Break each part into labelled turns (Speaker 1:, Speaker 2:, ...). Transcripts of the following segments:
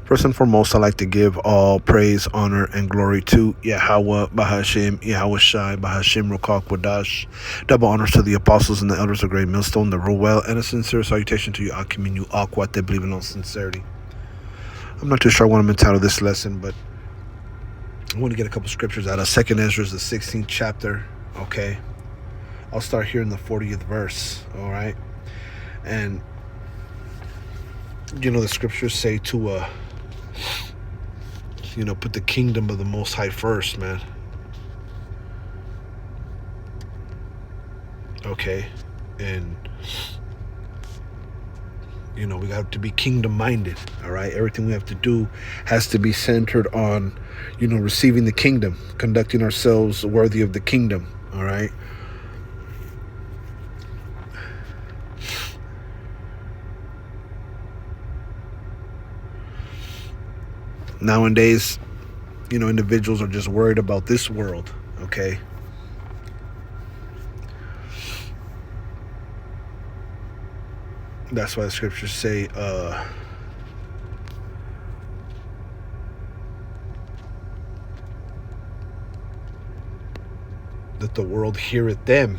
Speaker 1: First and foremost, I'd like to give all praise, honor, and glory to Yahweh, Bahashim, Yahweh Shai, Bahashim, Rukak, Wadash. Double honors to the apostles and the elders of Great Millstone, the rule well, and a sincere salutation to you, Akim, you Aquat, that believe in all sincerity. I'm not too sure I want to entitle this lesson, but I want to get a couple scriptures out of 2nd Ezra, the 16th chapter, okay? I'll start here in the 40th verse, all right? And, you know, the scriptures say to, put the kingdom of the Most High first, man. Okay? And, we got to be kingdom-minded, all right? Everything we have to do has to be centered on, receiving the kingdom, conducting ourselves worthy of the kingdom, all right? Nowadays, individuals are just worried about this world, okay? That's why the scriptures say, that the world heareth them.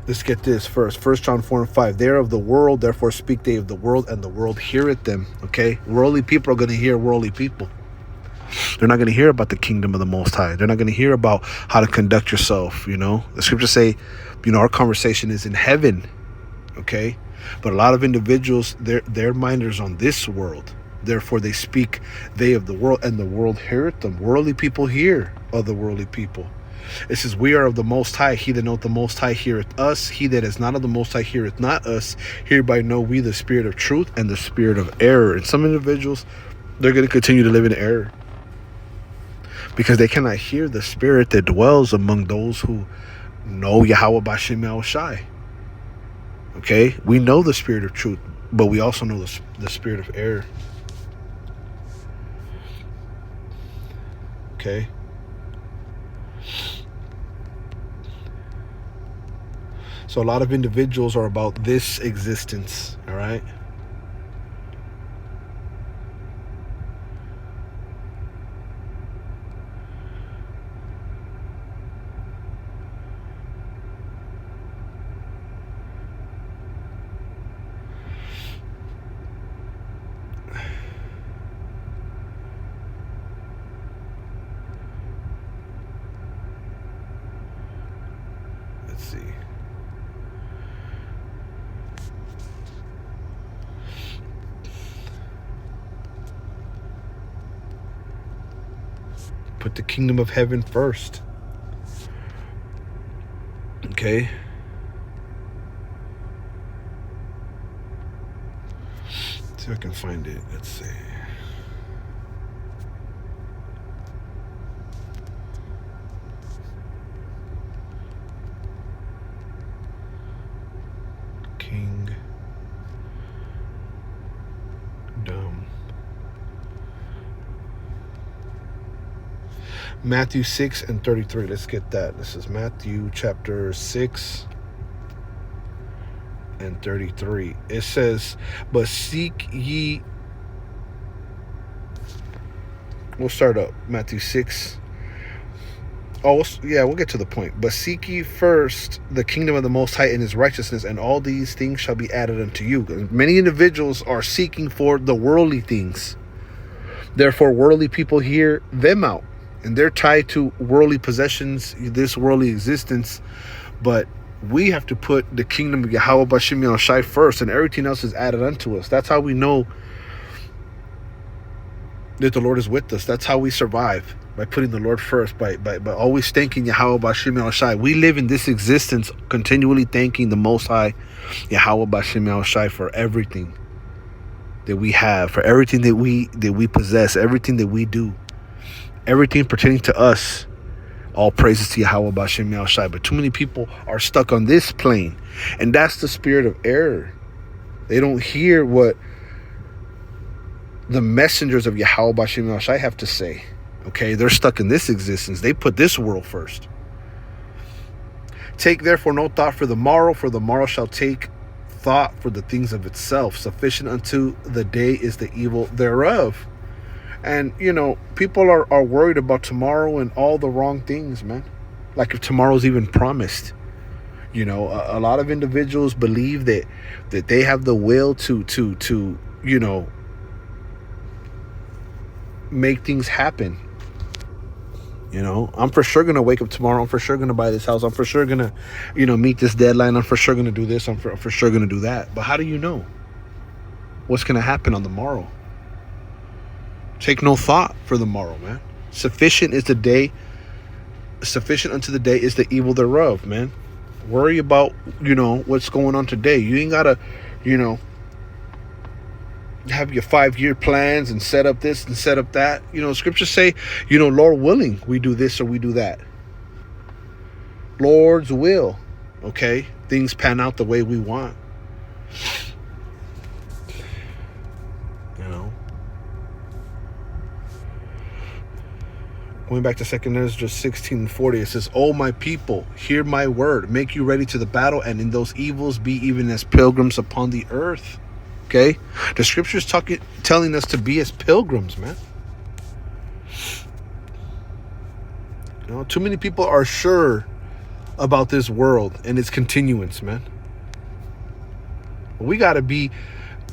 Speaker 1: Let's get this first. 1 John 4 and 5. They are of the world, therefore speak they of the world, and the world heareth them. Okay? Worldly people are going to hear worldly people. They're not going to hear about the kingdom of the Most High. They're not going to hear about how to conduct yourself, The scriptures say, our conversation is in heaven. Okay? But a lot of individuals, their mind is on this world. Therefore they speak they of the world, and the world heareth them. Worldly people hear other worldly people. It says, we are of the Most High. He that knoweth the Most High heareth us. He that is not of the Most High heareth not us. Hereby know we the spirit of truth and the spirit of error. And some individuals, they're going to continue to live in error because they cannot hear the spirit that dwells among those who know Yahweh Bashim Yahweh Shai. Okay? We know the spirit of truth, but we also know the spirit of error. Okay? So a lot of individuals are about this existence, all right? Let's see. Put the kingdom of heaven first. Okay? Let's see if I can find it. Let's see. Kingdom. Matthew 6 and 33. Let's get that. This is Matthew chapter 6 and 33. It says, but seek ye... We'll start up. Matthew 6. We'll get to the point. But seek ye first the kingdom of the Most High and his righteousness, and all these things shall be added unto you. Many individuals are seeking for the worldly things. Therefore, worldly people hear them out. And they're tied to worldly possessions, this worldly existence. But we have to put the kingdom of Yahweh Bashim Yahweh Shai first, and everything else is added unto us. That's how we know that the Lord is with us. That's how we survive, by putting the Lord first, by always thanking Yahweh Bashim Yahweh Shai. We live in this existence continually thanking the Most High, Yahweh Bashim Yahweh Shai, for everything that we have, for everything that we possess, everything that we do. Everything pertaining to us, all praises to Yahweh Bashim Yahweh Shai. But too many people are stuck on this plane, and that's the spirit of error. They don't hear what the messengers of Yahweh Bashim Yahweh Shai have to say. Okay, they're stuck in this existence. They put this world first. Take therefore no thought for the morrow shall take thought for the things of itself. Sufficient unto the day is the evil thereof. And, people are worried about tomorrow and all the wrong things, man. Like if tomorrow's even promised. A lot of individuals believe that they have the will to make things happen. I'm for sure going to wake up tomorrow. I'm for sure going to buy this house. I'm for sure going to, meet this deadline. I'm for sure going to do this. I'm for sure going to do that. But how do you know what's going to happen on the morrow? Take no thought for the morrow, man. Sufficient unto the day is the evil thereof, man. Worry about, what's going on today. You ain't got to, have your 5-year plans and set up this and set up that. Scriptures say, Lord willing, we do this or we do that. Lord's will, okay? Things pan out the way we want. Going back to 2 Ezra 16:40, it says, "O my people, hear my word. Make you ready to the battle, and in those evils be even as pilgrims upon the earth." Okay? The scripture's telling us to be as pilgrims, man. Too many people are sure about this world and its continuance, man. We got to be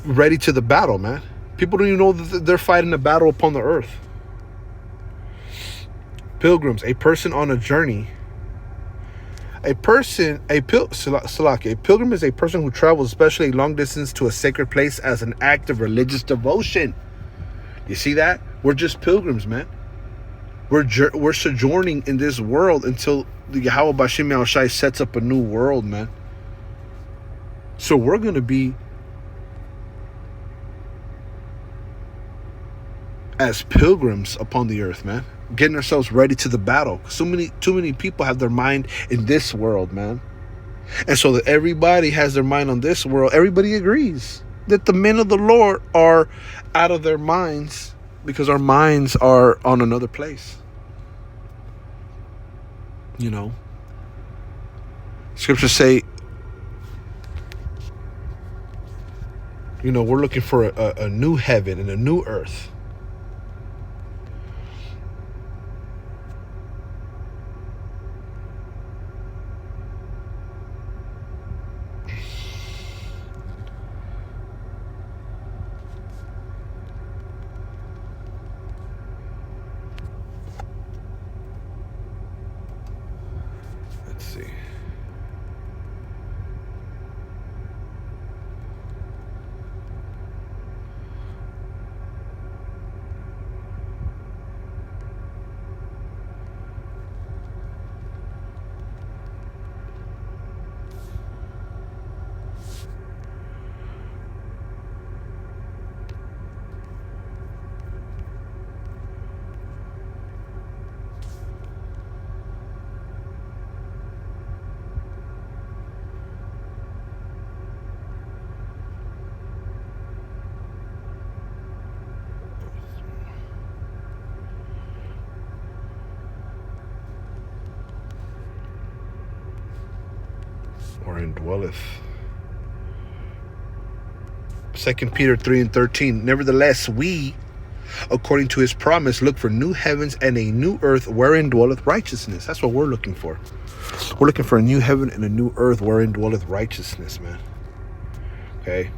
Speaker 1: ready to the battle, man. People don't even know that they're fighting a battle upon the earth. Pilgrims, a person on a journey. A pilgrim is a person who travels, especially a long distance, to a sacred place as an act of religious devotion. You see that? We're just pilgrims, man. We're sojourning in this world until the Yahweh Bashim Yahushai sets up a new world, man. So we're going to be as pilgrims upon the earth, man. Getting ourselves ready to the battle. Too many people have their mind in this world, man. And so that everybody has their mind on this world. Everybody agrees that the men of the Lord are out of their minds because our minds are on another place. Scriptures say, we're looking for a new heaven and a new earth. Let's see. Wherein dwelleth. 2 Peter 3:13. Nevertheless, we, according to his promise, look for new heavens and a new earth wherein dwelleth righteousness. That's what we're looking for. We're looking for a new heaven and a new earth wherein dwelleth righteousness, man. Okay.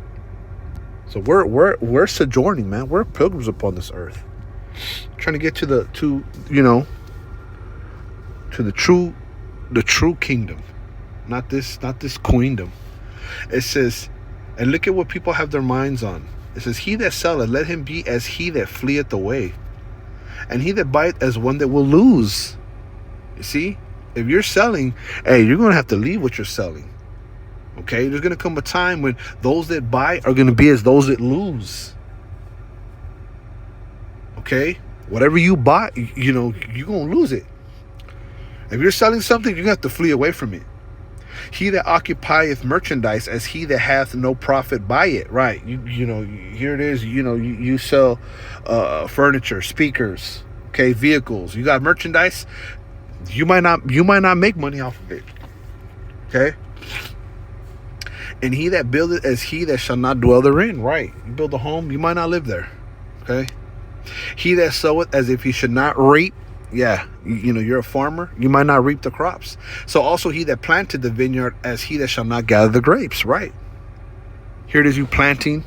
Speaker 1: So we're sojourning, man. We're pilgrims upon this earth. Trying to get to the true kingdom. Not this queendom. It says, and look at what people have their minds on. It says, he that selleth, let him be as he that fleeth away, and he that buyeth as one that will lose. You see, if you're selling, hey, you're going to have to leave what you're selling. Okay, there's going to come a time when those that buy are going to be as those that lose. Okay, whatever you buy, you're going to lose it. If you're selling something, you're going to have to flee away from it. He that occupieth merchandise as he that hath no profit by it. Right. Here it is. You sell furniture, speakers, okay, vehicles. You got merchandise. You might not make money off of it. Okay. And he that buildeth as he that shall not dwell therein. Right. You build a home, you might not live there. Okay. He that soweth as if he should not reap. Yeah, you know, you're a farmer, you might not reap the crops. So also he that planted the vineyard as he that shall not gather the grapes. Right. Here it is, you planting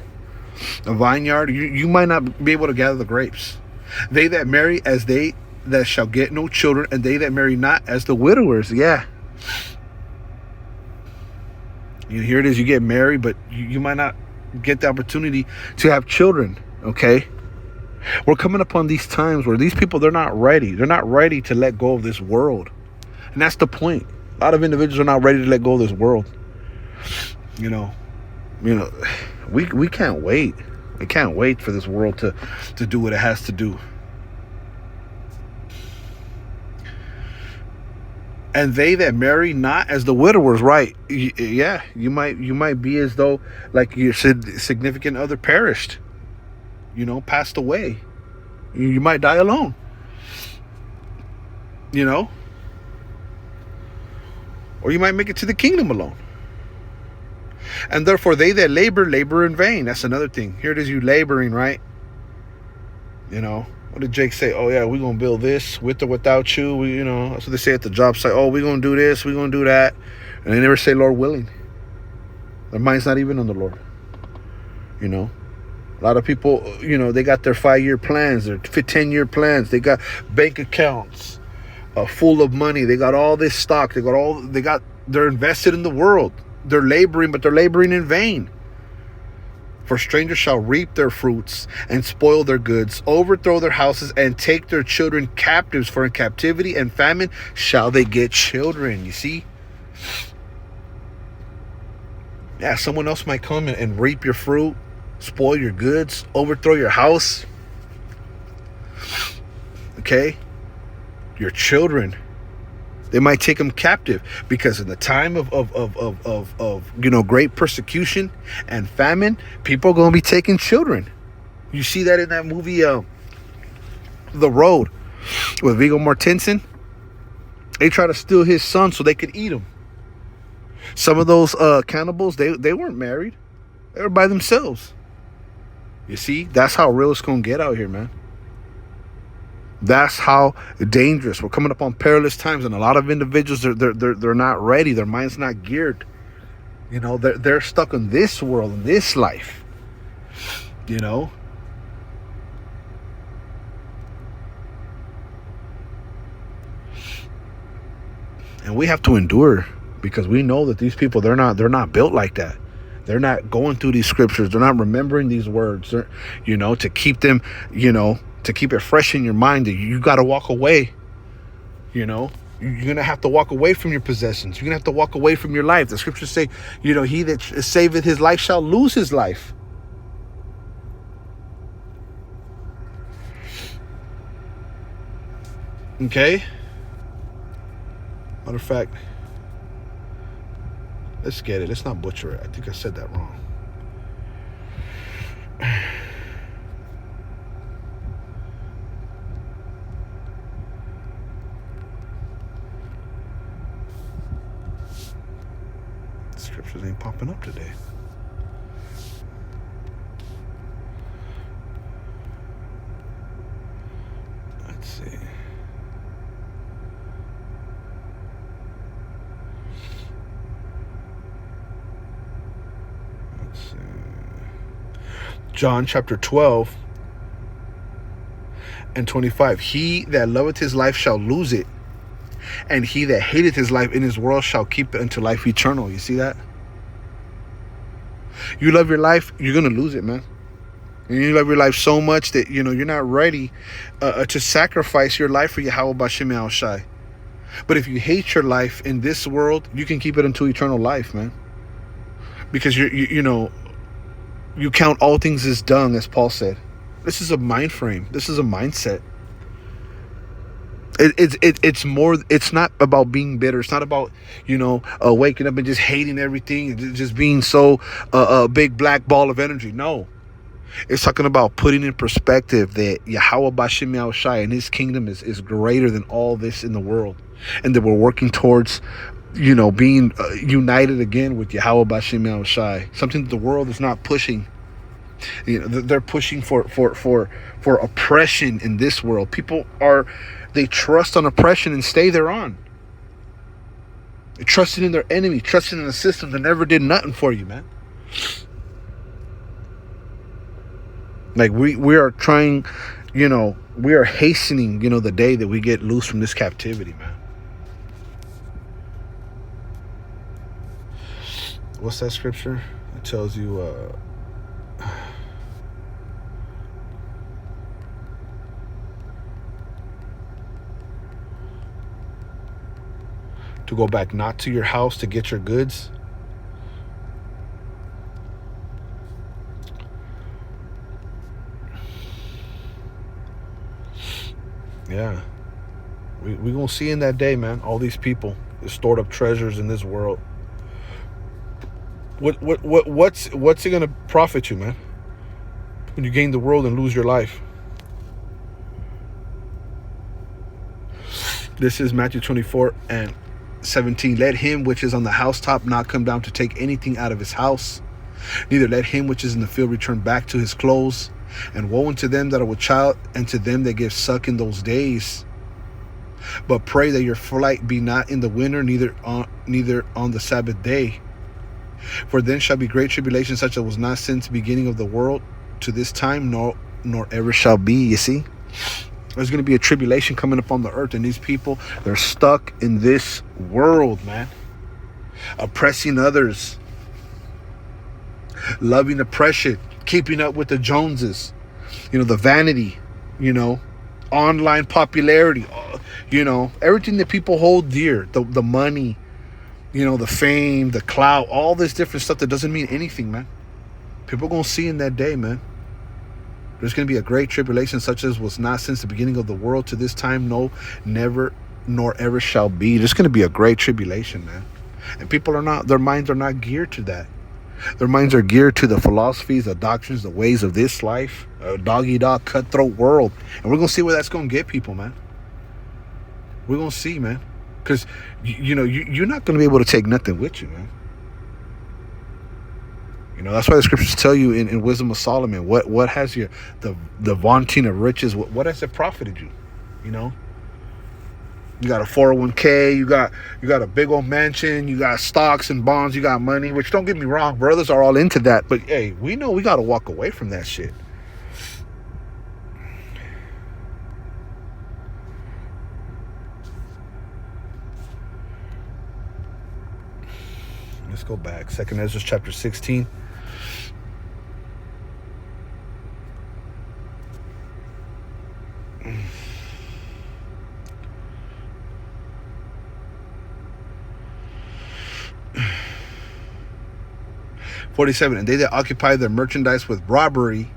Speaker 1: a vineyard, you might not be able to gather the grapes. They that marry as they that shall get no children, and they that marry not as the widowers. Yeah. Here it is, you get married, but you might not get the opportunity to have children. Okay. We're coming upon these times where these people, they're not ready. They're not ready to let go of this world. And that's the point. A lot of individuals are not ready to let go of this world. You know, we can't wait. We can't wait for this world to do what it has to do. And they that marry not as the widowers. Right. Yeah, you might be as though like your significant other perished, passed away. You might die alone, or you might make it to the kingdom alone. And therefore they that labor in vain. That's another thing. Here it is, you laboring, right? What did Jake say? Oh yeah, we're gonna build this with or without you. That's what they say at the job site. Oh, we're gonna do this, we're gonna do that. And they never say Lord willing. Their mind's not even on the Lord. A lot of people, they got their 5-year plans, their 10-year plans. They got bank accounts full of money. They got all this stock. They're invested in the world. They're laboring, but they're laboring in vain. For strangers shall reap their fruits and spoil their goods, overthrow their houses and take their children captives. For in captivity and famine shall they get children. You see? Yeah, someone else might come and reap your fruit, spoil your goods, overthrow your house. Okay? Your children, they might take them captive, because in the time of great persecution and famine, people are going to be taking children. You see that in that movie, The Road, with Viggo Mortensen. They try to steal his son so they could eat him. Some of those cannibals, they weren't married. They were by themselves. You see, that's how real it's going to get out here, man. That's how dangerous. We're coming up on perilous times, and a lot of individuals, they're not ready. Their mind's not geared. They're stuck in this world, in this life. And we have to endure, because we know that these people, they're not built like that. They're not going through these scriptures. They're not remembering these words. To keep them, to keep it fresh in your mind, that you got to walk away. You're going to have to walk away from your possessions. You're going to have to walk away from your life. The scriptures say, he that saveth his life shall lose his life. Okay? Matter of fact, let's get it. Let's not butcher it. I think I said that wrong. Scriptures ain't popping up today. Let's see. John chapter 12 and 25. He that loveth his life shall lose it, and he that hateth his life in his world shall keep it unto life eternal. You see that? You love your life, you're going to lose it, man. And you love your life so much that, you're not ready to sacrifice your life for Yahweh B'Shem Al Shai. But if you hate your life in this world, you can keep it unto eternal life, man. Because you count all things as dung, as Paul said. This is a mind frame. This is a mindset. It's more. It's not about being bitter. It's not about waking up and just hating everything, and just being so a big black ball of energy. No, it's talking about putting in perspective that Yahweh B'Shem Yahushai and His kingdom is greater than all this in the world, and that we're working towards being united again with Yahweh Bashim Shai. Something that the world is not pushing. They're pushing for oppression in this world. They trust on oppression and stay there on. They trusted in their enemy, trusted in the system that never did nothing for you, man. Like we are trying, we are hastening, the day that we get loose from this captivity, man. What's that scripture? It tells you to go back not to your house to get your goods. Yeah. We gonna see in that day, man, all these people that stored up treasures in this world. What's it gonna profit you, man? When you gain the world and lose your life. This is Matthew 24:17. Let him which is on the housetop not come down to take anything out of his house. Neither let him which is in the field return back to his clothes. And woe unto them that are with child, and to them that give suck in those days. But pray that your flight be not in the winter, neither on the Sabbath day. For then shall be great tribulation, such as was not since the beginning of the world to this time, nor ever shall be. You see, there's going to be a tribulation coming upon the earth, and these people, they're stuck in this world, man, oppressing others, loving oppression, keeping up with the Joneses, the vanity, online popularity, everything that people hold dear, the money, the fame, the clout, all this different stuff that doesn't mean anything, man. People are going to see in that day, man. There's going to be a great tribulation such as was not since the beginning of the world to this time, no, never, nor ever shall be. There's going to be a great tribulation, man. And people their minds are not geared to that. Their minds are geared to the philosophies, the doctrines, the ways of this life, a dog-eat-dog, cutthroat world. And we're going to see where that's going to get people, man. We're going to see, man. Because, you're not going to be able to take nothing with you, man. That's why the scriptures tell you in Wisdom of Solomon, what has the vaunting of riches, what has it profited you? You got a 401k, you got a big old mansion, you got stocks and bonds, you got money, which don't get me wrong, brothers are all into that. But hey, we know we got to walk away from that shit. Let's go back. 2nd Ezra chapter 16. (47) And they that occupy their merchandise with robbery,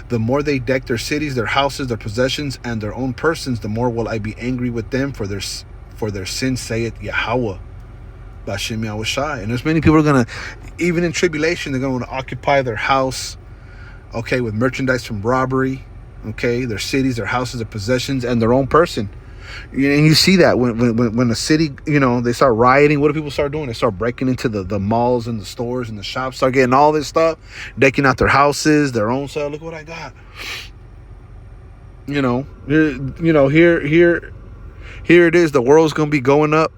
Speaker 1: the more they deck their cities, their houses, their possessions, and their own persons, the more will I be angry with them for their sins, saith Yahweh. Bashim Yahushai. And there's many people who are going to, even in tribulation, they're going to occupy their house, okay, with merchandise from robbery, okay, their cities, their houses, their possessions, and their own person. And you see that when a city, they start rioting, what do people start doing? They start breaking into the malls and the stores and the shops, start getting all this stuff, decking out their houses, their own stuff. Look what I got. Here it is. The world's going to be going up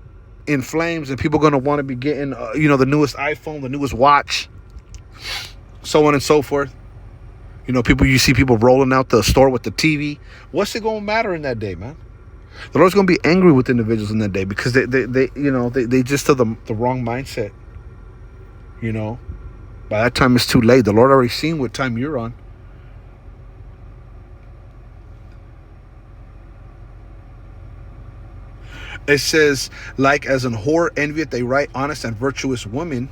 Speaker 1: in flames, and people are going to want to be getting, the newest iPhone, the newest watch, so on and so forth. You see people rolling out the store with the TV. What's it going to matter in that day, man? The Lord's going to be angry with individuals in that day because they just have the wrong mindset. By that time it's too late. The Lord already seen what time you're on. It says, like as an whore envieth a right, honest, and virtuous woman,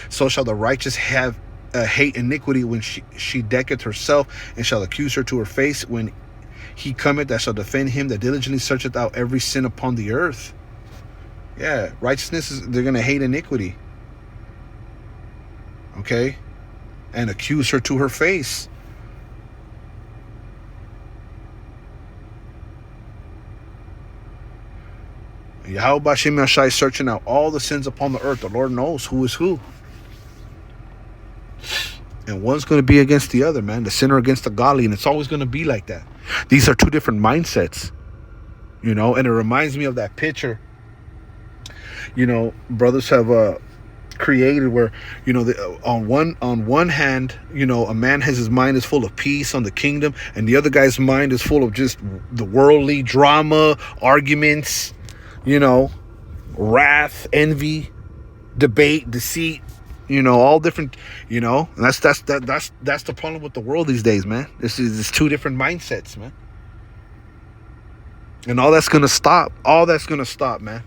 Speaker 1: so shall the righteous have hate iniquity when she decketh herself, and shall accuse her to her face when he cometh that shall defend him that diligently searcheth out every sin upon the earth. Yeah, righteousness they're going to hate iniquity. Okay? And accuse her to her face. Yahweh Bashim Yashai is searching out all the sins upon the earth. The Lord knows who is who. And one's going to be against the other, man. The sinner against the godly. And it's always going to be like that. These are two different mindsets. You know, and it reminds me of that picture, you know, brothers have created where, you know, on one hand, you know, a man has his mind is full of peace on the kingdom, and the other guy's mind is full of just the worldly drama, arguments, you know, wrath, envy, debate, deceit, you know, all different, you know. And that's the problem with the world these days, man. It's two different mindsets, man. And all that's gonna stop. All that's gonna stop, man.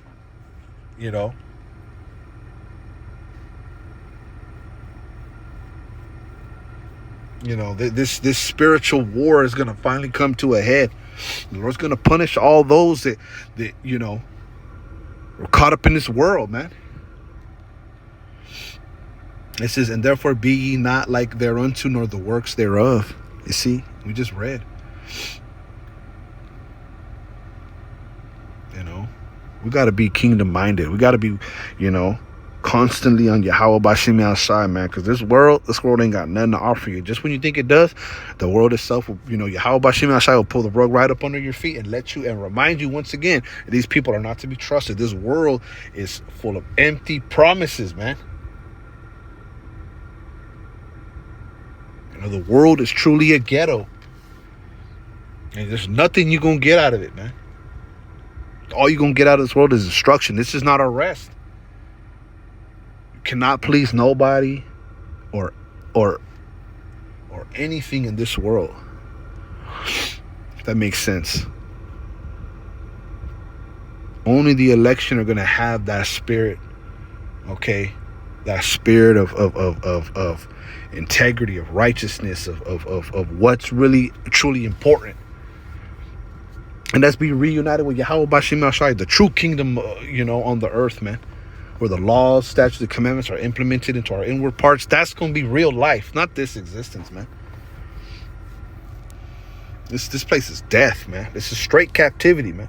Speaker 1: You know. You know, this spiritual war is gonna finally come to a head. The Lord's gonna punish all those that you know were caught up in this world, man. It says, and therefore be ye not like thereunto, nor the works thereof. You see, we just read. You know, we got to be kingdom minded. We got to be, you know, constantly on Yahweh Bashim Yashai, man. Because this world ain't got nothing to offer you. Just when you think it does, the world itself will, you know, Yahweh Bashim Yashai will pull the rug right up under your feet and let you and remind you once again, these people are not to be trusted. This world is full of empty promises, man. You know, the world is truly a ghetto. And there's nothing you're going to get out of it, man. All you're going to get out of this world is destruction. This is not a rest. You cannot please nobody or anything in this world. If that makes sense. Only the election are going to have that spirit, okay? That spirit of integrity, of righteousness, of what's really truly important. And let's be reunited with Yahweh Bashim Yashai, the true kingdom, you know, on the earth, man. Where the laws, statutes, and commandments are implemented into our inward parts. That's going to be real life, not this existence, man. This place is death, man. This is straight captivity, man.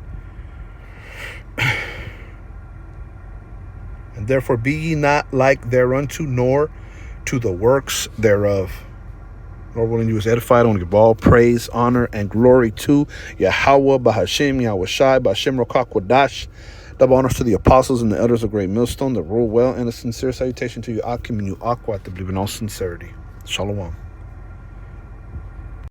Speaker 1: And therefore be ye not like thereunto, nor to the works thereof. Lord willing, you is edified. I want to give all praise, honor, and glory to Yahweh, Bahashim, Yahweh Shai, Bahashim Rokak Wadash. Double honors to the apostles and the elders of Great Millstone that rule well, and a sincere salutation to you, Akim, and you Aqua, to believe in all sincerity. Shalom.